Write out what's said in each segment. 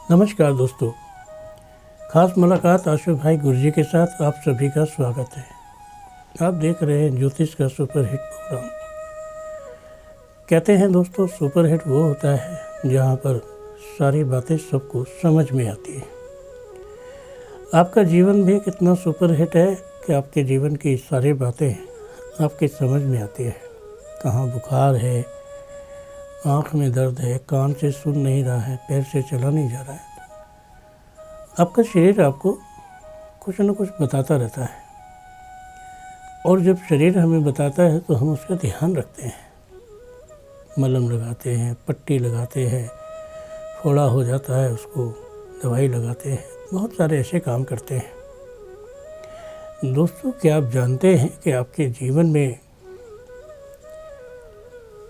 नमस्कार दोस्तों, खास मुलाकात आशु भाई गुरुजी के साथ आप सभी का स्वागत है। आप देख रहे हैं ज्योतिष का सुपरहिट प्रोग्राम। कहते हैं दोस्तों, सुपरहिट वो होता है जहाँ पर सारी बातें सबको समझ में आती है। आपका जीवन भी कितना सुपरहिट है कि आपके जीवन की सारी बातें आपके समझ में आती है। कहाँ बुखार है, आँख में दर्द है, कान से सुन नहीं रहा है, पैर से चला नहीं जा रहा है, आपका शरीर आपको कुछ न कुछ बताता रहता है। और जब शरीर हमें बताता है तो हम उसका ध्यान रखते हैं, मलहम लगाते हैं, पट्टी लगाते हैं, फोड़ा हो जाता है उसको दवाई लगाते हैं, बहुत सारे ऐसे काम करते हैं। दोस्तों, क्या आप जानते हैं कि आपके जीवन में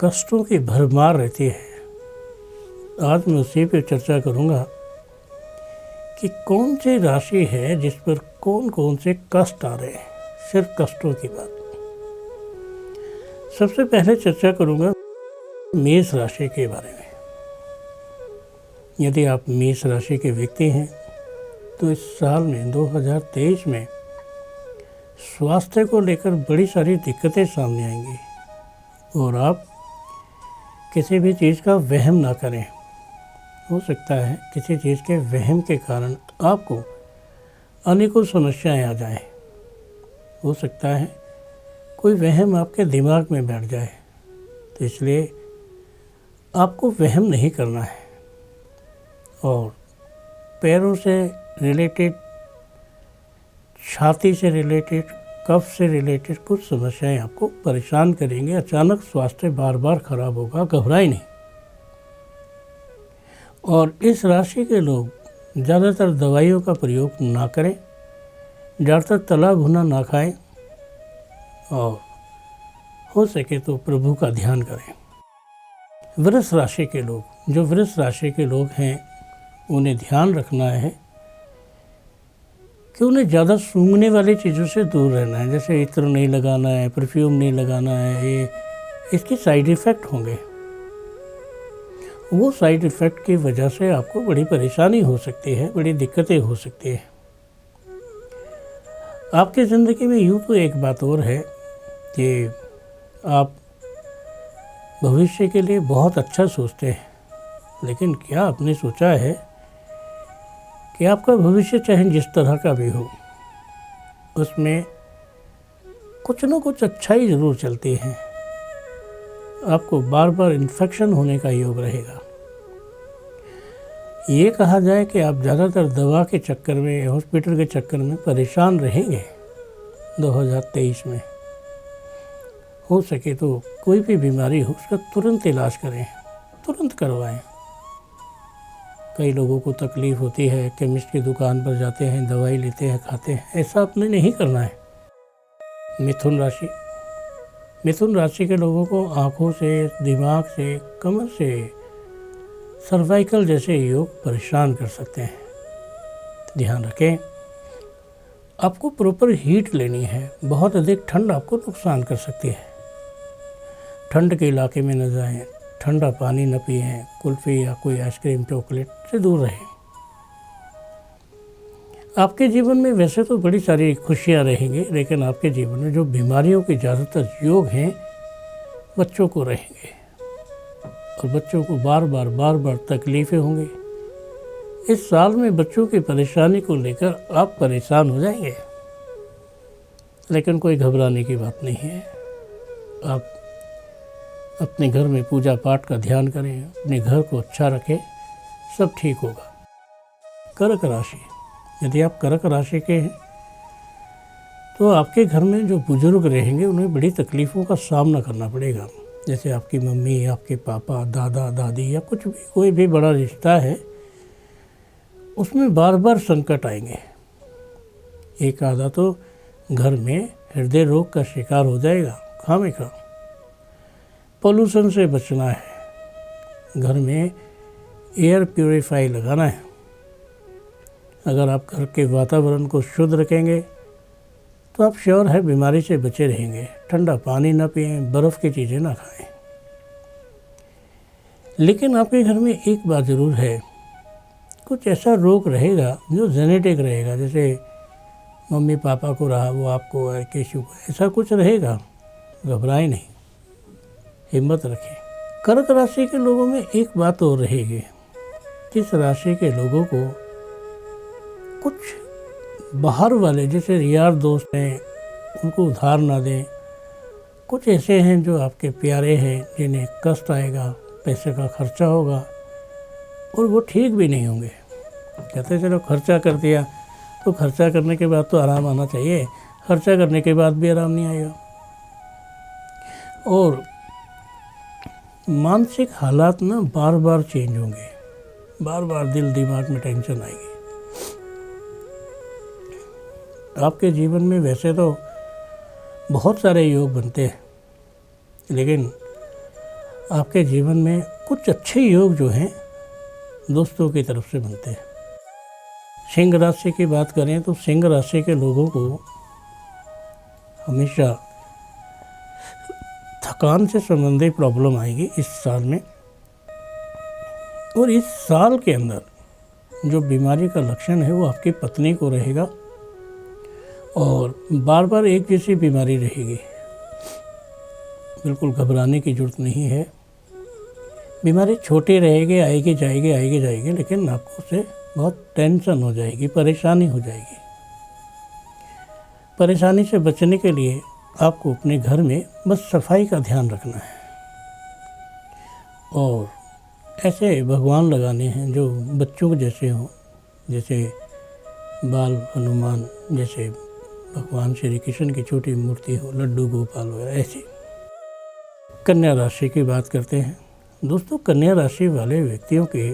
कष्टों की भरमार रहती है। आज मैं उसी पर चर्चा करूंगा कि कौन सी राशि है जिस पर कौन कौन से कष्ट आ रहे हैं, सिर्फ कष्टों की बात। सबसे पहले चर्चा करूंगा मेष राशि के बारे में। यदि आप मेष राशि के व्यक्ति हैं तो इस साल में 2023 में स्वास्थ्य को लेकर बड़ी सारी दिक्कतें सामने आएंगी और आप किसी भी चीज़ का वहम ना करें। हो सकता है किसी चीज़ के वहम के कारण आपको अनेकों समस्याएं आ जाएं। हो सकता है कोई वहम आपके दिमाग में बैठ जाए, तो इसलिए आपको वहम नहीं करना है। और पैरों से रिलेटेड, छाती से रिलेटेड, कफ से रिलेटेड कुछ समस्याएं आपको परेशान करेंगे। अचानक स्वास्थ्य बार बार खराब होगा, घबराएं नहीं। और इस राशि के लोग ज़्यादातर दवाइयों का प्रयोग ना करें, ज़्यादातर तला भुना ना खाएं और हो सके तो प्रभु का ध्यान करें। वृष राशि के लोग, जो वृष राशि के लोग हैं, उन्हें ध्यान रखना है कि उन्हें ज़्यादा सूंघने वाली चीज़ों से दूर रहना है। जैसे इत्र नहीं लगाना है, परफ्यूम नहीं लगाना है, ये इसके साइड इफ़ेक्ट होंगे। वो साइड इफ़ेक्ट की वजह से आपको बड़ी परेशानी हो सकती है, बड़ी दिक्कतें हो सकती है। आपकी ज़िंदगी में यूँ तो एक बात और है कि आप भविष्य के लिए बहुत अच्छा सोचते हैं, लेकिन क्या आपने सोचा है कि आपका भविष्य चाहे जिस तरह का भी हो, उसमें कुछ न कुछ अच्छाई ज़रूर चलती है। आपको बार बार इन्फेक्शन होने का योग रहेगा। ये कहा जाए कि आप ज़्यादातर दवा के चक्कर में, हॉस्पिटल के चक्कर में परेशान रहेंगे 2023 में। हो सके तो कोई भी बीमारी हो उसका तुरंत इलाज करें, तुरंत करवाएं। कई लोगों को तकलीफ़ होती है, केमिस्ट की दुकान पर जाते हैं, दवाई लेते हैं, खाते हैं। ऐसा आपने नहीं करना है। मिथुन राशि, मिथुन राशि के लोगों को आँखों से, दिमाग से, कमर से, सर्वाइकल जैसे योग परेशान कर सकते हैं। ध्यान रखें, आपको प्रॉपर हीट लेनी है। बहुत अधिक ठंड आपको नुकसान कर सकती है। ठंड के इलाके में न जाएं, ठंडा पानी न पिएं, कुल्फ़ी या कोई आइसक्रीम, चॉकलेट से दूर रहें। आपके जीवन में वैसे तो बड़ी सारी खुशियाँ रहेंगी, लेकिन आपके जीवन में जो बीमारियों के ज़्यादातर योग हैं, बच्चों को रहेंगे और बच्चों को बार बार तकलीफ़ें होंगी। इस साल में बच्चों की परेशानी को लेकर आप परेशान हो जाएंगे, लेकिन कोई घबराने की बात नहीं है। आप अपने घर में पूजा पाठ का ध्यान करें, अपने घर को अच्छा रखें, सब ठीक होगा। कर्क राशि, यदि आप कर्क राशि के हैं तो आपके घर में जो बुजुर्ग रहेंगे उन्हें बड़ी तकलीफ़ों का सामना करना पड़ेगा। जैसे आपकी मम्मी, आपके पापा, दादा दादी या कुछ भी, कोई भी बड़ा रिश्ता है, उसमें बार बार संकट आएंगे। एक आधा तो घर में हृदय रोग का शिकार हो जाएगा खामेखा। पोल्यूशन से बचना है, घर में एयर प्यूरीफाई लगाना है। अगर आप घर के वातावरण को शुद्ध रखेंगे तो आप श्योर है बीमारी से बचे रहेंगे। ठंडा पानी ना पिएं, बर्फ़ की चीज़ें ना खाएं। लेकिन आपके घर में एक बात ज़रूर है, कुछ ऐसा रोग रहेगा जो जेनेटिक रहेगा, जैसे मम्मी पापा को रहा वो आपको है, केशु को, ऐसा कुछ रहेगा। घबराए नहीं, हिम्मत रखें। कर्क राशि के लोगों में एक बात और रहेगी, जिस राशि के लोगों को कुछ बाहर वाले जैसे यार दोस्त हैं उनको उधार ना दें, कुछ ऐसे हैं जो आपके प्यारे हैं जिन्हें कष्ट आएगा, पैसे का खर्चा होगा और वो ठीक भी नहीं होंगे। कहते चलो खर्चा कर दिया, तो खर्चा करने के बाद तो आराम आना चाहिए, खर्चा करने के बाद भी आराम नहीं आएगा। और मानसिक हालात ना बार बार चेंज होंगे, बार बार दिल दिमाग में टेंशन आएगी। आपके जीवन में वैसे तो बहुत सारे योग बनते हैं, लेकिन आपके जीवन में कुछ अच्छे योग जो हैं दोस्तों की तरफ से बनते हैं। सिंह राशि की बात करें तो सिंह राशि के लोगों को हमेशा थकान से संबंधित प्रॉब्लम आएगी इस साल में। और इस साल के अंदर जो बीमारी का लक्षण है वो आपकी पत्नी को रहेगा और बार बार एक जैसी बीमारी रहेगी। बिल्कुल घबराने की ज़रूरत नहीं है, बीमारी छोटी रहेगी, आएगी जाएगी, लेकिन आपको उससे बहुत टेंशन हो जाएगी, परेशानी हो जाएगी। परेशानी से बचने के लिए आपको अपने घर में बस सफाई का ध्यान रखना है और ऐसे भगवान लगाने हैं जो बच्चों के जैसे हों, जैसे बाल हनुमान, जैसे भगवान श्री कृष्ण की छोटी मूर्ति हो, लड्डू गोपाल वगैरह ऐसे। कन्या राशि की बात करते हैं दोस्तों। कन्या राशि वाले व्यक्तियों के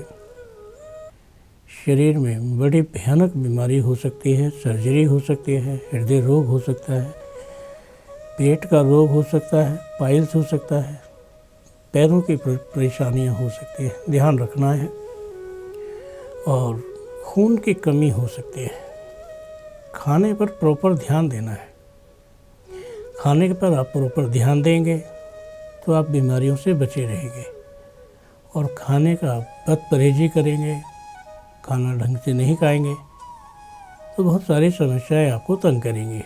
शरीर में बड़ी भयानक बीमारी हो सकती है, सर्जरी हो सकती है, हृदय रोग हो सकता है, पेट का रोग हो सकता है, पाइल्स हो सकता है, पैरों की परेशानियां हो सकती है, ध्यान रखना है। और खून की कमी हो सकती है। खाने पर प्रॉपर ध्यान देना है। खाने पर आप प्रॉपर ध्यान देंगे तो आप बीमारियों से बचे रहेंगे। और खाने का बद परहेजी करेंगे, खाना ढंग से नहीं खाएंगे तो बहुत सारी समस्याएं आपको तंग करेंगी।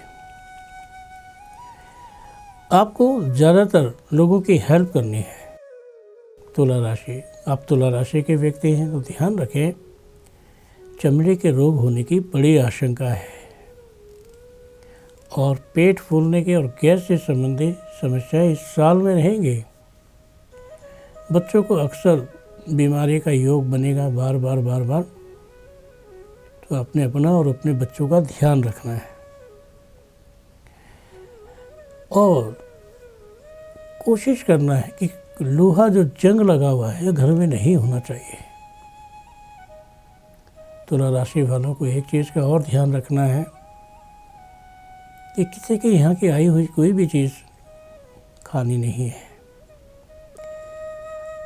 आपको ज़्यादातर लोगों की हेल्प करनी है। तुला राशि, आप तुला राशि के व्यक्ति हैं तो ध्यान रखें, चमड़ी के रोग होने की बड़ी आशंका है और पेट फूलने के और गैस से संबंधित समस्याएं इस साल में रहेंगी। बच्चों को अक्सर बीमारी का योग बनेगा बार बार, तो आपने अपना और अपने बच्चों का ध्यान रखना है और कोशिश करना है कि लोहा जो जंग लगा हुआ है घर में नहीं होना चाहिए। तुला राशि वालों को एक चीज़ का और ध्यान रखना है कि किसी के यहाँ की आई हुई कोई भी चीज़ खानी नहीं है।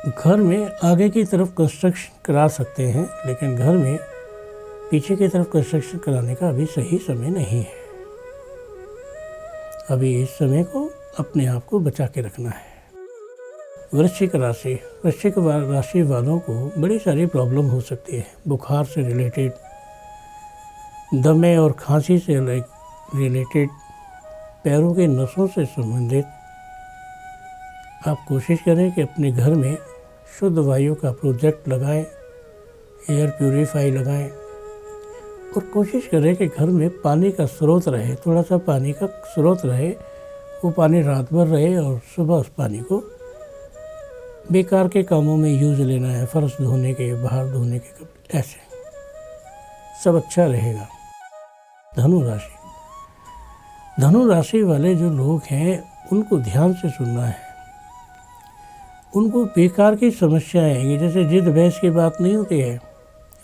घर में आगे की तरफ कंस्ट्रक्शन करा सकते हैं, लेकिन घर में पीछे की तरफ कंस्ट्रक्शन कराने का अभी सही समय नहीं है। अभी इस समय को अपने आप को बचा के रखना है। वृश्चिक राशि, वृश्चिक राशि वालों को बड़ी सारी प्रॉब्लम हो सकती है। बुखार से रिलेटेड, दमे और खांसी से रिलेटेड, पैरों के नसों से संबंधित। आप कोशिश करें कि अपने घर में शुद्ध वायु का प्रोजेक्ट लगाएं, एयर प्यूरीफाई लगाएं और कोशिश करें कि घर में पानी का स्रोत रहे, थोड़ा सा पानी का स्रोत रहे, वो पानी रात भर रहे और सुबह उस पानी को बेकार के कामों में यूज़ लेना है, फर्श धोने के, बाहर धोने के कपड़े, ऐसे सब अच्छा रहेगा। धनु राशि, धनु राशि वाले जो लोग हैं उनको ध्यान से सुनना है। उनको बेकार की समस्याएं आएंगी, जैसे जिद बहस की बात नहीं होती है,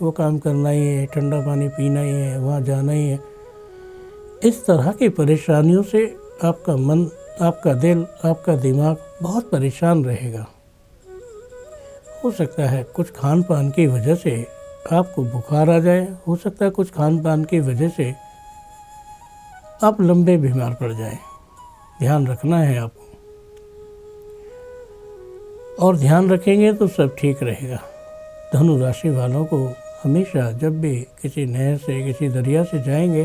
वो काम करना ही है, ठंडा पानी पीना ही है, वहाँ जाना ही है। इस तरह की परेशानियों से आपका मन, आपका दिल, आपका दिमाग बहुत परेशान रहेगा। हो सकता है कुछ खान पान की वजह से आपको बुखार आ जाए, हो सकता है कुछ खान पान की वजह से आप लंबे बीमार पड़ जाएं। ध्यान रखना है आपको और ध्यान रखेंगे तो सब ठीक रहेगा। धनु राशि वालों को हमेशा जब भी किसी नहर से किसी दरिया से जाएंगे,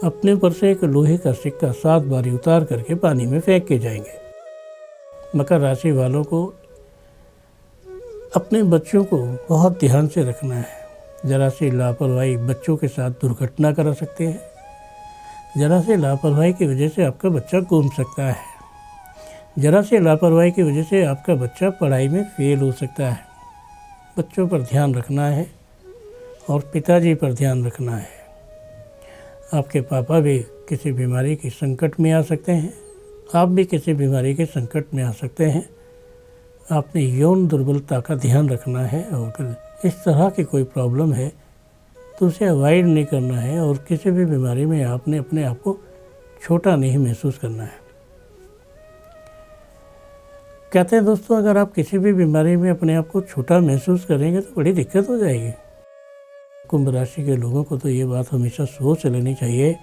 अपने पर से एक लोहे का सिक्का 7 बारी उतार करके पानी में फेंक के जाएंगे। मकर राशि वालों को अपने बच्चों को बहुत ध्यान से रखना है। ज़रा सी लापरवाही बच्चों के साथ दुर्घटना करा सकते हैं। ज़रा सी लापरवाही की वजह से आपका बच्चा घूम सकता है। ज़रा सी लापरवाही की वजह से आपका बच्चा पढ़ाई में फेल हो सकता है। बच्चों पर ध्यान रखना है और पिताजी पर ध्यान रखना है। आपके पापा भी किसी बीमारी की संकट में आ सकते हैं, आप भी किसी बीमारी के संकट में आ सकते हैं। आपने यौन दुर्बलता का ध्यान रखना है और अगर इस तरह की कोई प्रॉब्लम है तो उसे अवॉइड नहीं करना है और किसी भी बीमारी में आपने अपने आप को छोटा नहीं महसूस करना है। कहते हैं दोस्तों, अगर आप किसी भी बीमारी में अपने आप को छोटा महसूस करेंगे तो बड़ी दिक्कत हो जाएगी। कुंभ राशि के लोगों को तो ये बात हमेशा सोच लेनी चाहिए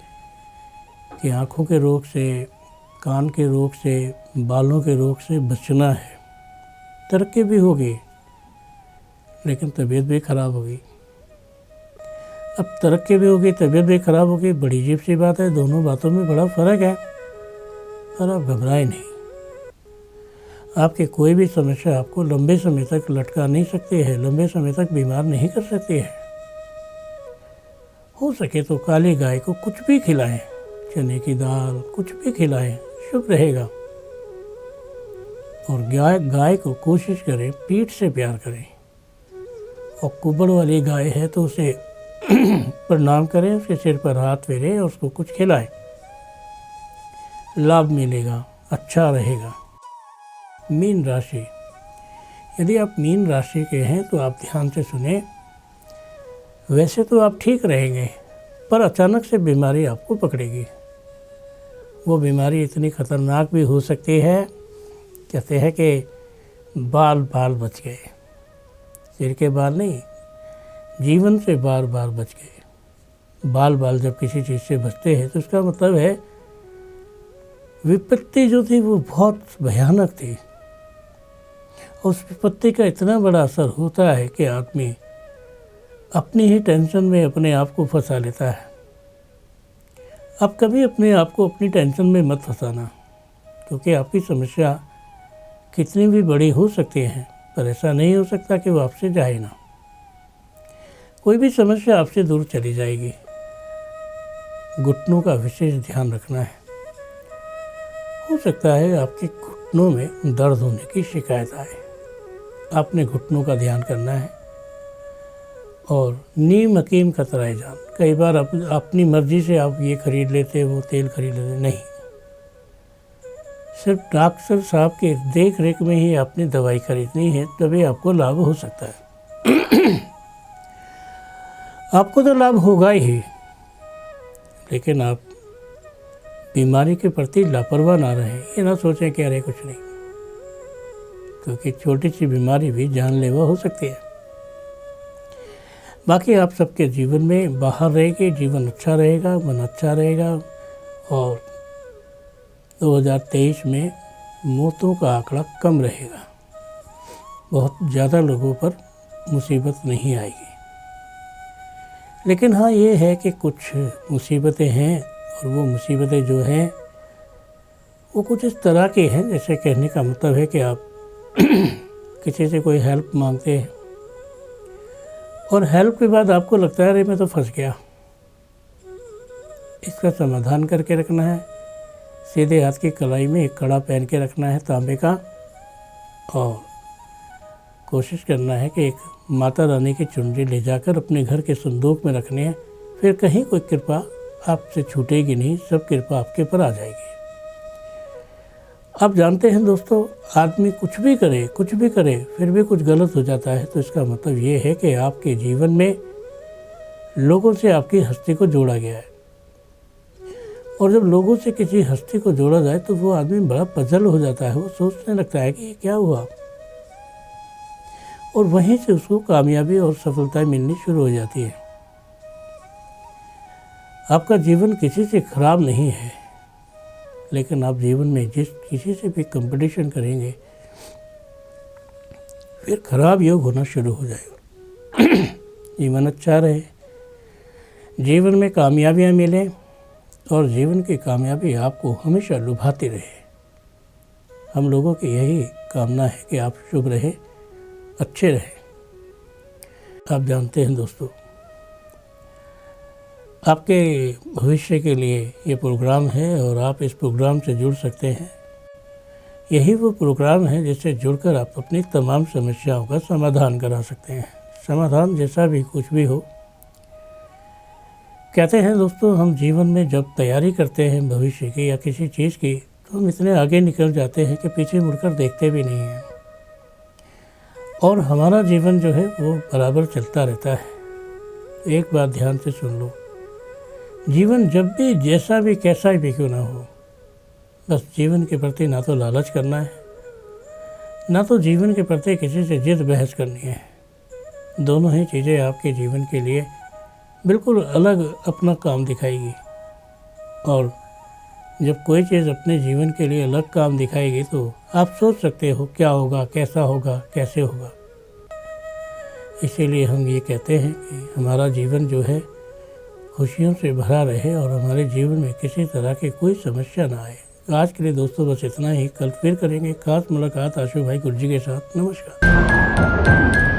कि आँखों के रोग से, कान के रोग से, बालों के रोग से बचना है। तरक्की भी होगी लेकिन तबीयत भी खराब होगी। अब तरक्की भी होगी, तबीयत भी खराब होगी, बड़ी अजीब सी बात है। दोनों बातों में बड़ा फ़र्क है। पर आप घबराएं नहीं। आपकी कोई भी समस्या आपको लंबे समय तक लटका नहीं सकती है, लंबे समय तक बीमार नहीं कर सकती है। हो सके तो काली गाय को कुछ भी खिलाएं, चने की दाल, कुछ भी खिलाएं, शुभ रहेगा। और गाय को कोशिश करें पीठ से प्यार करें। और कुबड़ वाली गाय है तो उसे प्रणाम करें, उसके सिर पर हाथ फेरें और उसको कुछ खिलाएं। लाभ मिलेगा, अच्छा रहेगा। मीन राशि, यदि आप मीन राशि के हैं तो आप ध्यान से सुने। वैसे तो आप ठीक रहेंगे पर अचानक से बीमारी आपको पकड़ेगी। वो बीमारी इतनी खतरनाक भी हो सकती है, कहते हैं कि बाल बच गए। सिर के बाल नहीं, जीवन से बाल बच गए। बाल जब किसी चीज़ से बचते हैं तो उसका मतलब है विपत्ति जो थी वो बहुत भयानक थी। उस विपत्ति का इतना बड़ा असर होता है कि आदमी अपनी ही टेंशन में अपने आप को फंसा लेता है। आप कभी अपने आप को अपनी टेंशन में मत फंसाना, क्योंकि आपकी समस्या कितनी भी बड़ी हो सकती है पर ऐसा नहीं हो सकता कि वो आपसे जाए ना। कोई भी समस्या आपसे दूर चली जाएगी। घुटनों का विशेष ध्यान रखना है। हो सकता है आपके घुटनों में दर्द होने की शिकायत आए, आपने घुटनों का ध्यान करना है। और नीम हकीम खतराए जान। कई बार अपनी मर्जी से आप ये खरीद लेते, वो तेल खरीद लेते, नहीं, सिर्फ डॉक्टर साहब के देख रेख में ही आपने दवाई खरीदनी है, तभी आपको लाभ हो सकता है। आपको तो लाभ होगा ही, लेकिन आप बीमारी के प्रति लापरवाह ना रहें। ये ना सोचें कि अरे कुछ नहीं, क्योंकि छोटी सी बीमारी भी जानलेवा हो सकती है। बाकी आप सबके जीवन में बाहर रहेंगे, जीवन अच्छा रहेगा, मन अच्छा रहेगा। और 2023 में मौतों का आंकड़ा कम रहेगा। बहुत ज़्यादा लोगों पर मुसीबत नहीं आएगी। लेकिन हाँ, ये है कि कुछ मुसीबतें हैं और वो मुसीबतें जो हैं वो कुछ इस तरह की हैं, जैसे कहने का मतलब है कि आप किसी से कोई हेल्प मांगते हैं और हेल्प के बाद आपको लगता है अरे मैं तो फंस गया। इसका समाधान करके रखना है। सीधे हाथ की कलाई में एक कड़ा पहन के रखना है तांबे का, और कोशिश करना है कि एक माता रानी की चुनरी ले जाकर अपने घर के संदूक में रखनी है। फिर कहीं कोई कृपा आपसे छूटेगी नहीं, सब कृपा आपके पर आ जाएगी। आप जानते हैं दोस्तों, आदमी कुछ भी करे फिर भी कुछ गलत हो जाता है, तो इसका मतलब ये है कि आपके जीवन में लोगों से आपकी हस्ती को जोड़ा गया है। और जब लोगों से किसी हस्ती को जोड़ा जाए तो वो आदमी बड़ा पजल हो जाता है। वो सोचने लगता है कि क्या हुआ, और वहीं से उसको कामयाबी और सफलताएं मिलनी शुरू हो जाती है। आपका जीवन किसी से खराब नहीं है, लेकिन आप जीवन में जिस किसी से भी कंपटीशन करेंगे फिर खराब योग होना शुरू हो जाएगा। जीवन अच्छा रहे, जीवन में कामयाबियाँ मिलें और जीवन की कामयाबी आपको हमेशा लुभाती रहे। हम लोगों की यही कामना है कि आप शुभ रहे, अच्छे रहे। आप जानते हैं दोस्तों, आपके भविष्य के लिए ये प्रोग्राम है और आप इस प्रोग्राम से जुड़ सकते हैं। यही वो प्रोग्राम है जिससे जुड़कर आप अपनी तमाम समस्याओं का समाधान करा सकते हैं। समाधान जैसा भी कुछ भी हो। कहते हैं दोस्तों, हम जीवन में जब तैयारी करते हैं भविष्य की या किसी चीज़ की, तो हम इतने आगे निकल जाते हैं कि पीछे मुड़कर देखते भी नहीं हैं और हमारा जीवन जो है वो बराबर चलता रहता है। एक बात ध्यान से सुन लो, जीवन जब भी जैसा भी कैसा भी क्यों ना हो, बस जीवन के प्रति ना तो लालच करना है, ना तो जीवन के प्रति किसी से जिद बहस करनी है। दोनों ही चीज़ें आपके जीवन के लिए बिल्कुल अलग अपना काम दिखाएगी। और जब कोई चीज़ अपने जीवन के लिए अलग काम दिखाएगी तो आप सोच सकते हो क्या होगा, कैसा होगा, कैसे होगा। इसीलिए हम ये कहते हैं कि हमारा जीवन जो है खुशियों से भरा रहे और हमारे जीवन में किसी तरह की कोई समस्या ना आए। आज के लिए दोस्तों बस इतना ही। कल फिर करेंगे खास मुलाकात आशु भाई गुरजी के साथ। नमस्कार।